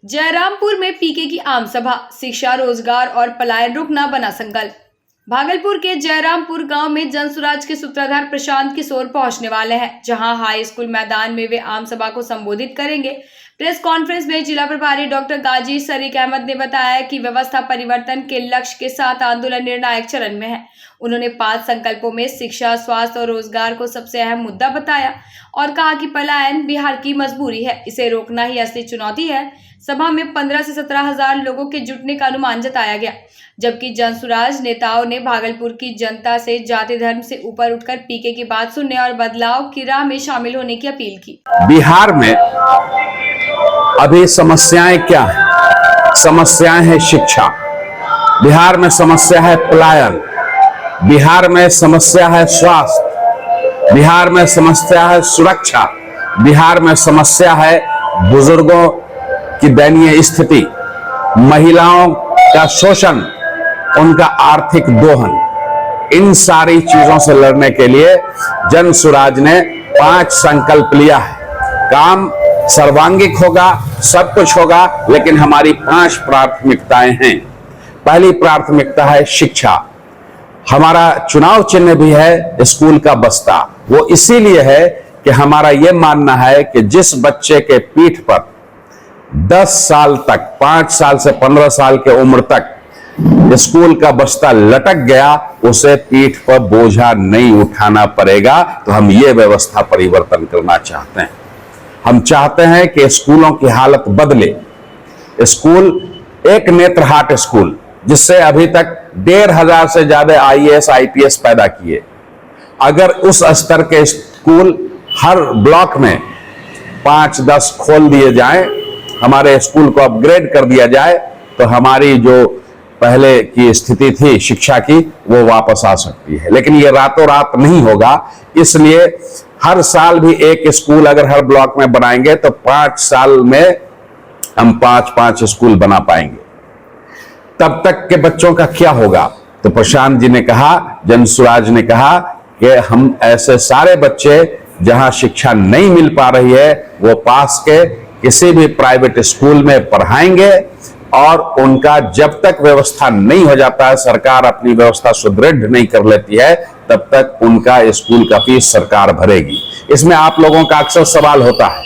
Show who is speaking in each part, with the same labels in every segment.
Speaker 1: जयरामपुर में पीके की आम सभा, शिक्षा, रोजगार और पलायन रुकना बना संकल्प। भागलपुर के जयरामपुर गांव में जनसुराज के सूत्रधार प्रशांत किशोर पहुंचने वाले हैं, जहां हाई स्कूल मैदान में वे आम सभा को संबोधित करेंगे। प्रेस कॉन्फ्रेंस में जिला प्रभारी डॉक्टर गाजी शरीक अहमद ने बताया कि व्यवस्था परिवर्तन के लक्ष्य के साथ आंदोलन निर्णायक चरण में है। उन्होंने 5 संकल्पों में शिक्षा, स्वास्थ्य और रोजगार को सबसे अहम मुद्दा बताया और कहा कि पलायन बिहार की मजबूरी है, इसे रोकना ही असली चुनौती है। सभा में 15 से 17 हजार लोगों के जुटने का अनुमान जताया गया, जबकि जनसुराज नेताओं ने भागलपुर की जनता से जाति धर्म से ऊपर उठकर पीके की बात सुनने और बदलाव की राह में शामिल होने की अपील की।
Speaker 2: बिहार में अभी समस्याएं क्या है? समस्याएं है शिक्षा, बिहार में समस्या है पलायन, बिहार में समस्या है स्वास्थ्य, बिहार में समस्या है सुरक्षा, बिहार में समस्या है बुजुर्गों की दयनीय स्थिति, महिलाओं का शोषण, उनका आर्थिक दोहन। इन सारी चीजों से लड़ने के लिए जनसुराज ने 5 संकल्प लिया है। काम सर्वांगीण होगा, सब कुछ होगा, लेकिन हमारी 5 प्राथमिकताएं हैं। पहली प्राथमिकता है शिक्षा। हमारा चुनाव चिन्ह भी है स्कूल का बस्ता। वो इसीलिए है कि हमारा यह मानना है कि जिस बच्चे के पीठ पर 10 साल तक, 5 साल से 15 साल के उम्र तक स्कूल का बस्ता लटक गया, उसे पीठ पर बोझा नहीं उठाना पड़ेगा। तो हम ये व्यवस्था परिवर्तन करना चाहते हैं। हम चाहते हैं कि स्कूलों की हालत बदले। स्कूल एक नेत्रहाट स्कूल, जिससे अभी तक 1500 से ज्यादा IAS IPS पैदा किए, अगर उस स्तर के स्कूल हर ब्लॉक में 5-10 खोल दिए जाएं, हमारे स्कूल को अपग्रेड कर दिया जाए, तो हमारी जो पहले की स्थिति थी शिक्षा की, वो वापस आ सकती है। लेकिन ये रातों रात नहीं होगा। इसलिए हर साल भी एक स्कूल अगर हर ब्लॉक में बनाएंगे तो 5 साल में हम 5-5 स्कूल बना पाएंगे। तब तक के बच्चों का क्या होगा? तो प्रशांत जी ने कहा, जनसुराज ने कहा कि हम ऐसे सारे बच्चे जहां शिक्षा नहीं मिल पा रही है, वो पास के किसी भी प्राइवेट स्कूल में पढ़ाएंगे, और उनका जब तक व्यवस्था नहीं हो जाता है, सरकार अपनी व्यवस्था सुदृढ़ नहीं कर लेती है, तब तक उनका स्कूल का फीस सरकार भरेगी। इसमें आप लोगों का अक्सर सवाल होता है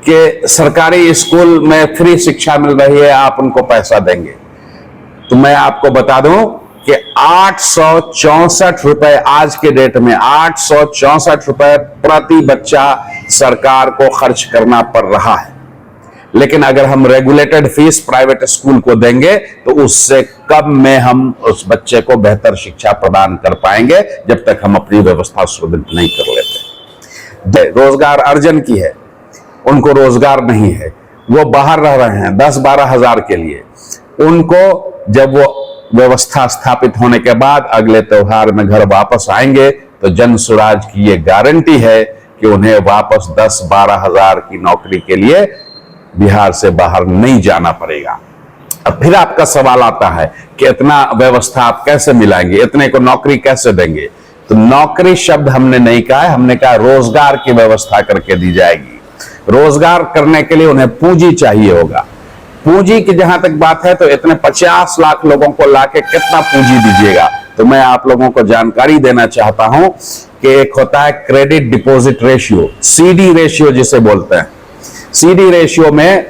Speaker 2: कि सरकारी स्कूल में फ्री शिक्षा मिल रही है, आप उनको पैसा देंगे। तो मैं आपको बता दूं कि 864 रुपए आज के डेट में 864 रुपए प्रति बच्चा सरकार को खर्च करना पड़ रहा है। लेकिन अगर हम रेगुलेटेड फीस प्राइवेट स्कूल को देंगे तो उससे कम में हम उस बच्चे को बेहतर शिक्षा प्रदान कर पाएंगे, जब तक हम अपनी व्यवस्था सुदृढ़ नहीं कर लेते। रोजगार अर्जन की है, उनको रोजगार नहीं है, वो बाहर रह रहे हैं 10-12 हजार के लिए। उनको जब वो व्यवस्था स्थापित होने के बाद अगले त्योहार में घर वापस आएंगे, तो जनसुराज की ये गारंटी है कि उन्हें वापस 10-12 हजार की नौकरी के लिए बिहार से बाहर नहीं जाना पड़ेगा। अब फिर आपका सवाल आता है कि इतना व्यवस्था आप कैसे मिलाएंगे, इतने को नौकरी कैसे देंगे? तो नौकरी शब्द हमने नहीं कहा है, हमने कहा रोजगार की व्यवस्था करके दी जाएगी। रोजगार करने के लिए उन्हें पूंजी चाहिए होगा। पूंजी की जहां तक बात है, तो इतने 50 लाख लोगों को लाके कितना पूंजी दीजिएगा? तो मैं आप लोगों को जानकारी देना चाहता हूं कि एक होता है credit deposit ratio, CD ratio जिसे बोलते हैं। CD रेशियो में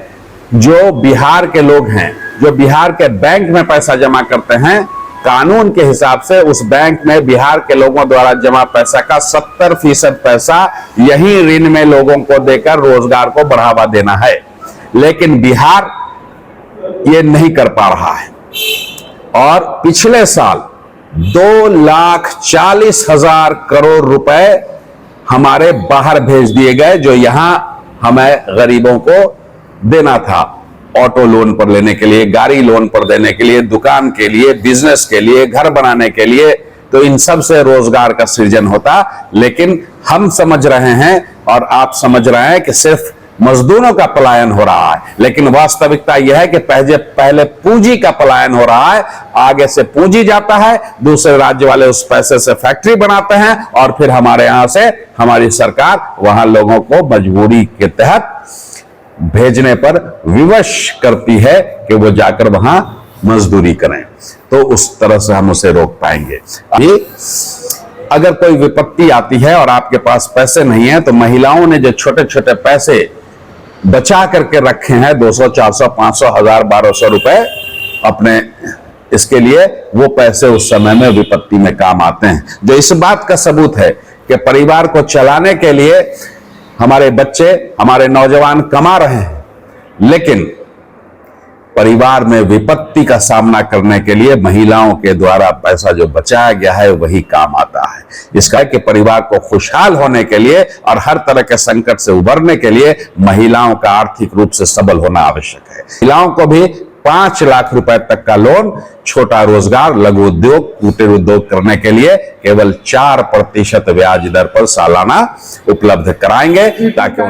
Speaker 2: जो बिहार के लोग हैं, जो बिहार के बैंक में पैसा जमा करते हैं, कानून के हिसाब से उस बैंक में बिहार के लोगों द्वारा जमा पैसा का 70% पैसा यही ऋण में लोगों को देकर रोजगार को बढ़ावा देना है। लेकिन बिहार ये नहीं कर पा रहा है, और पिछले साल 2,40,000 करोड़ रुपए हमारे बाहर भेज दिए गए, जो यहां हमें गरीबों को देना था। ऑटो लोन पर लेने के लिए, गाड़ी लोन पर देने के लिए, दुकान के लिए, बिजनेस के लिए, घर बनाने के लिए, तो इन सब से रोजगार का सृजन होता। लेकिन हम समझ रहे हैं और आप समझ रहे हैं कि सिर्फ मजदूरों का पलायन हो रहा है, लेकिन वास्तविकता यह है कि पहले पूंजी का पलायन हो रहा है। आगे से पूंजी जाता है, दूसरे राज्य वाले उस पैसे से फैक्ट्री बनाते हैं, और फिर हमारे यहां से हमारी सरकार वहां लोगों को मजबूरी के तहत भेजने पर विवश करती है कि वो जाकर वहां मजदूरी करें, तो उस तरह से हम उसे रोक पाएंगे। ये अगर कोई विपत्ति आती है और आपके पास पैसे नहीं है, तो महिलाओं ने जो छोटे छोटे पैसे बचा करके रखे हैं, 200, 400, 500, 1000, 1200 रुपए अपने, इसके लिए वो पैसे उस समय में विपत्ति में काम आते हैं, जो इस बात का सबूत है कि परिवार को चलाने के लिए हमारे बच्चे, हमारे नौजवान कमा रहे हैं, लेकिन परिवार में विपत्ति का सामना करने के लिए महिलाओं के द्वारा पैसा जो बचाया गया है वही काम आता है। इसका है कि परिवार को खुशहाल होने के लिए और हर तरह के संकट से उबरने के लिए महिलाओं का आर्थिक रूप से सबल होना आवश्यक है। महिलाओं को भी 5 लाख रुपए तक का लोन छोटा रोजगार, लघु उद्योग, कुटीर उद्योग करने के लिए केवल 4% ब्याज दर पर सालाना उपलब्ध कराएंगे, ताकि